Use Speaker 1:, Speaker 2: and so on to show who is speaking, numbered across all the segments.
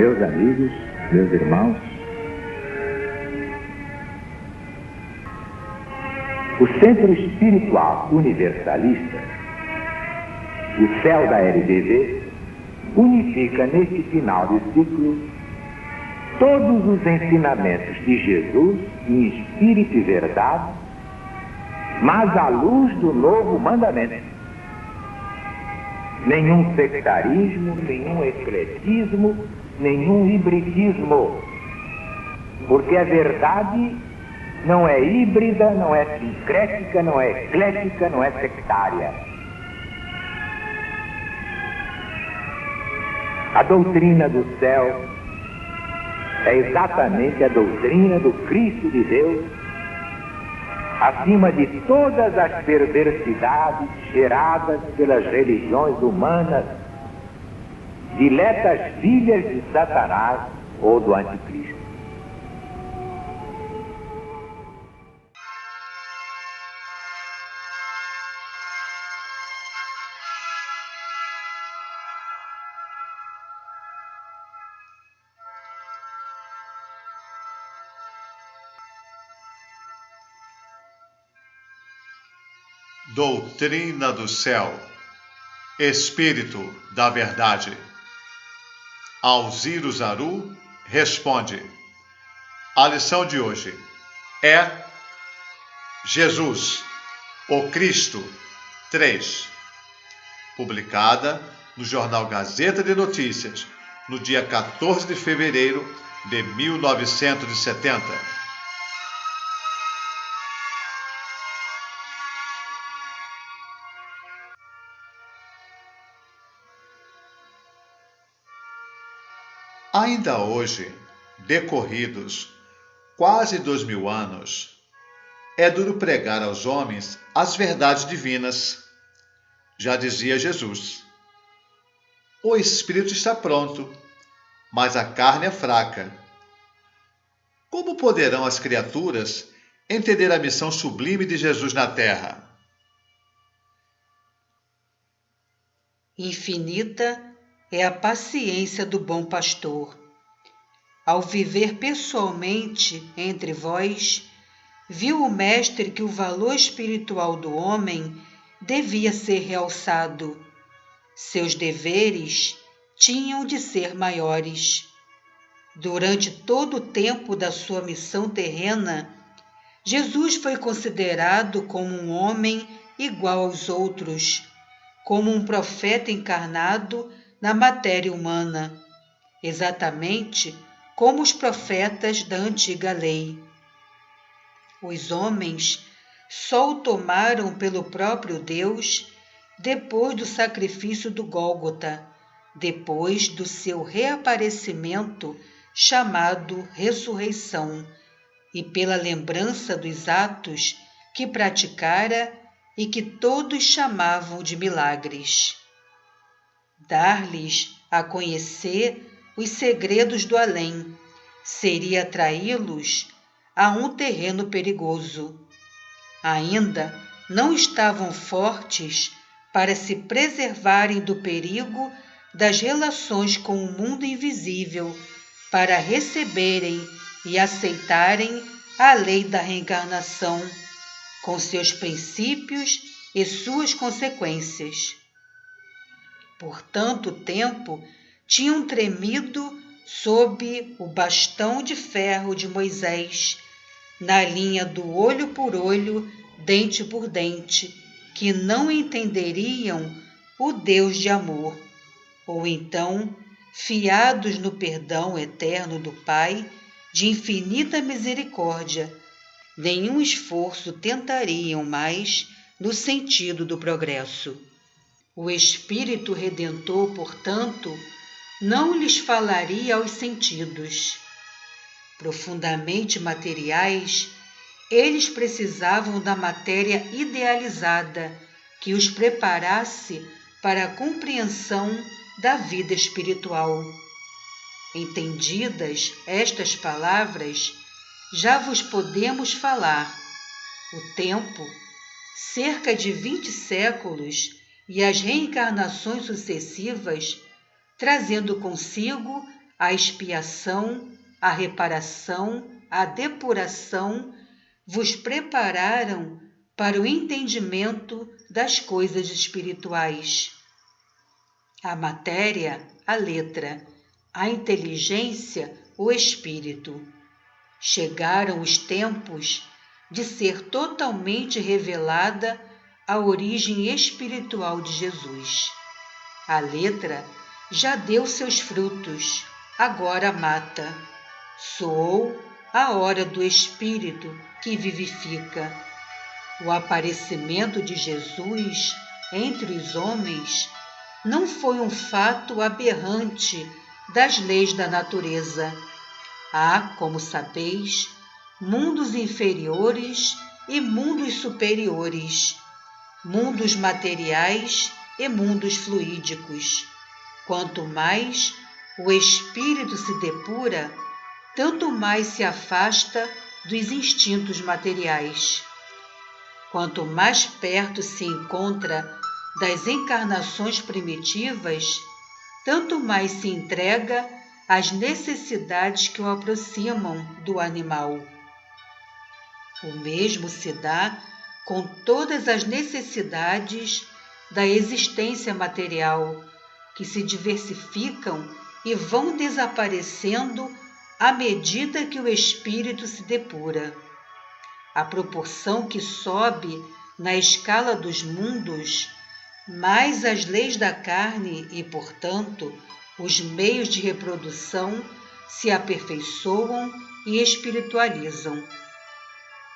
Speaker 1: Meus amigos, meus irmãos, o Centro Espiritual Universalista, o CEL da LBV, unifica neste final de ciclo todos os ensinamentos de Jesus em espírito e verdade, mas à luz do novo mandamento. Nenhum sectarismo, nenhum ecletismo, nenhum hibridismo, porque a verdade não é híbrida, não é sincrética, não é eclética, não é sectária. A doutrina do céu é exatamente a doutrina do Cristo de Deus, acima de todas as perversidades geradas pelas religiões humanas, diletas filhas de Satanás ou do Anticristo.
Speaker 2: Doutrina do céu, Espírito da verdade. Alziro Zaru responde. A lição de hoje é Jesus, o Cristo 3, publicada no jornal Gazeta de Notícias, no dia 14 de fevereiro de 1970. Ainda hoje, decorridos quase 2000 anos, é duro pregar aos homens as verdades divinas. Já dizia Jesus: o espírito está pronto, mas a carne é fraca. Como poderão as criaturas entender a missão sublime de Jesus na terra?
Speaker 3: Infinita é a paciência do bom pastor. Ao viver pessoalmente entre vós, viu o Mestre que o valor espiritual do homem devia ser realçado. Seus deveres tinham de ser maiores. Durante todo o tempo da sua missão terrena, Jesus foi considerado como um homem igual aos outros, como um profeta encarnado na matéria humana, exatamente como os profetas da antiga lei. Os homens só o tomaram pelo próprio Deus depois do sacrifício do Gólgota, depois do seu reaparecimento chamado ressurreição, e pela lembrança dos atos que praticara e que todos chamavam de milagres. Dar-lhes a conhecer os segredos do além seria atraí-los a um terreno perigoso. Ainda não estavam fortes para se preservarem do perigo das relações com o mundo invisível, para receberem e aceitarem a lei da reencarnação, com seus princípios e suas consequências. Por tanto tempo tinham tremido sob o bastão de ferro de Moisés, na linha do olho por olho, dente por dente, que não entenderiam o Deus de amor, ou então, fiados no perdão eterno do Pai, de infinita misericórdia, nenhum esforço tentariam mais no sentido do progresso. O Espírito Redentor, portanto, não lhes falaria aos sentidos. Profundamente materiais, eles precisavam da matéria idealizada que os preparasse para a compreensão da vida espiritual. Entendidas estas palavras, já vos podemos falar. O tempo, cerca de 20 séculos, e as reencarnações sucessivas, trazendo consigo a expiação, a reparação, a depuração vos prepararam para o entendimento das coisas espirituais. A matéria, a letra, a inteligência, o espírito. Chegaram os tempos de ser totalmente revelada a origem espiritual de Jesus. A letra já deu seus frutos, agora mata. Soou a hora do Espírito que vivifica. O aparecimento de Jesus entre os homens não foi um fato aberrante das leis da natureza. Há, como sabeis, mundos inferiores e mundos superiores, mundos materiais e mundos fluídicos. Quanto mais o espírito se depura, tanto mais se afasta dos instintos materiais. Quanto mais perto se encontra das encarnações primitivas, tanto mais se entrega às necessidades que o aproximam do animal. O mesmo se dá com todas as necessidades da existência material, que se diversificam e vão desaparecendo à medida que o espírito se depura. À proporção que sobe na escala dos mundos, mais as leis da carne e, portanto, os meios de reprodução se aperfeiçoam e espiritualizam.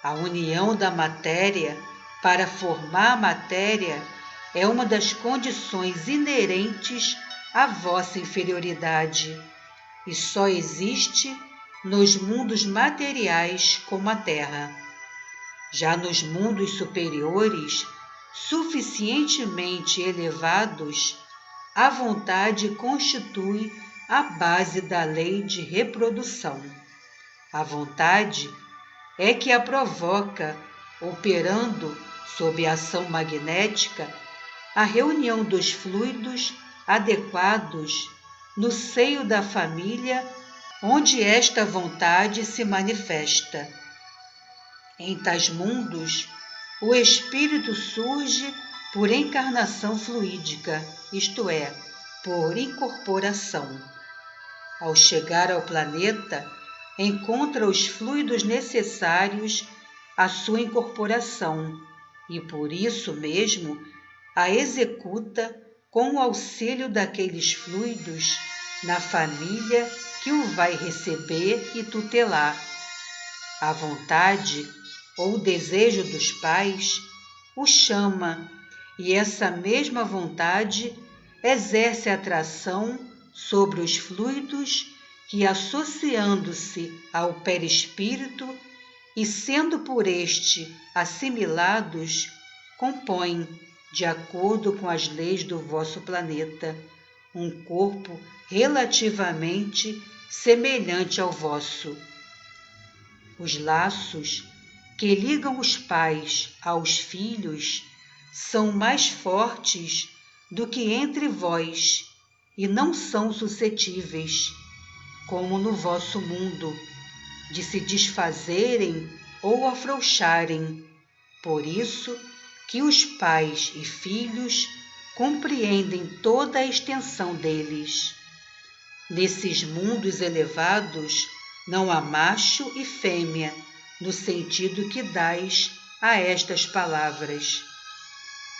Speaker 3: A união da matéria para formar a matéria é uma das condições inerentes à vossa inferioridade e só existe nos mundos materiais como a Terra. Já nos mundos superiores, suficientemente elevados, a vontade constitui a base da lei de reprodução. A vontade é que a provoca, operando sob a ação magnética, a reunião dos fluidos adequados no seio da família onde esta vontade se manifesta. Em tais mundos, o espírito surge por encarnação fluídica, isto é, por incorporação. Ao chegar ao planeta, encontra os fluidos necessários à sua incorporação e, por isso mesmo, a executa com o auxílio daqueles fluidos na família que o vai receber e tutelar. A vontade ou o desejo dos pais o chama e essa mesma vontade exerce atração sobre os fluidos que, associando-se ao perispírito e sendo por este assimilados, compõem, de acordo com as leis do vosso planeta, um corpo relativamente semelhante ao vosso. Os laços que ligam os pais aos filhos são mais fortes do que entre vós e não são suscetíveis, como no vosso mundo, de se desfazerem ou afrouxarem. Por isso que os pais e filhos compreendem toda a extensão deles. Nesses mundos elevados não há macho e fêmea, no sentido que dais a estas palavras.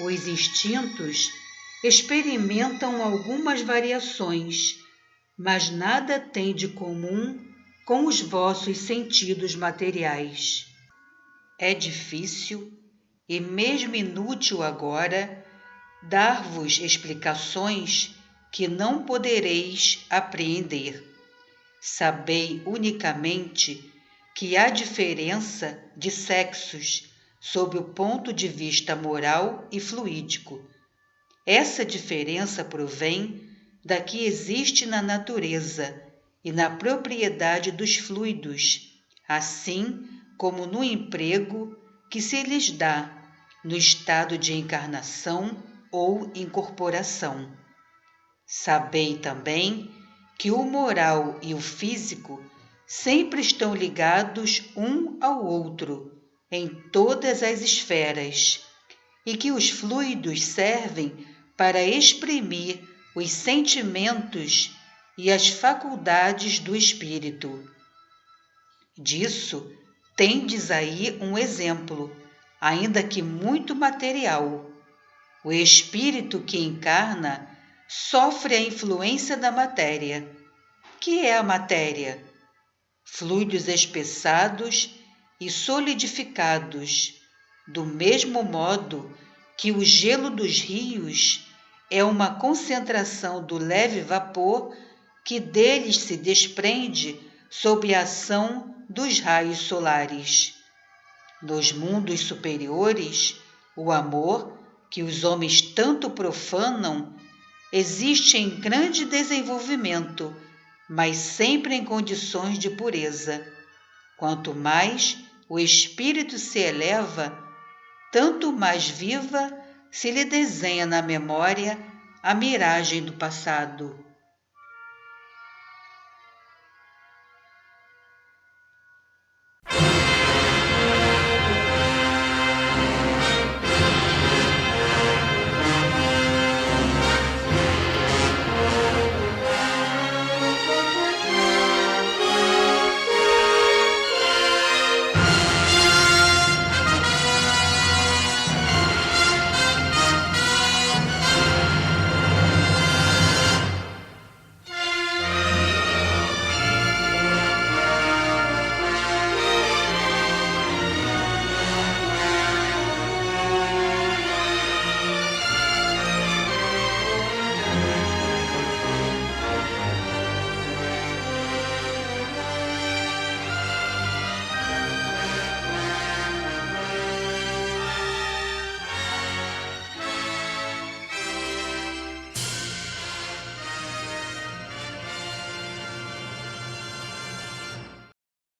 Speaker 3: Os instintos experimentam algumas variações, mas nada tem de comum com os vossos sentidos materiais. É difícil e mesmo inútil agora dar-vos explicações que não podereis apreender. Sabei unicamente que há diferença de sexos sob o ponto de vista moral e fluídico. Essa diferença provém da que existe na natureza e na propriedade dos fluidos, assim como no emprego que se lhes dá no estado de encarnação ou incorporação. Sabei também que o moral e o físico sempre estão ligados um ao outro em todas as esferas e que os fluidos servem para exprimir os sentimentos e as faculdades do espírito. Disso tendes aí um exemplo, ainda que muito material. O espírito que encarna sofre a influência da matéria. Que é a matéria? Fluidos espessados e solidificados, do mesmo modo que o gelo dos rios é uma concentração do leve vapor que deles se desprende sob a ação dos raios solares. Nos mundos superiores, o amor, que os homens tanto profanam, existe em grande desenvolvimento, mas sempre em condições de pureza. Quanto mais o espírito se eleva, tanto mais viva se lhe desenha na memória a miragem do passado.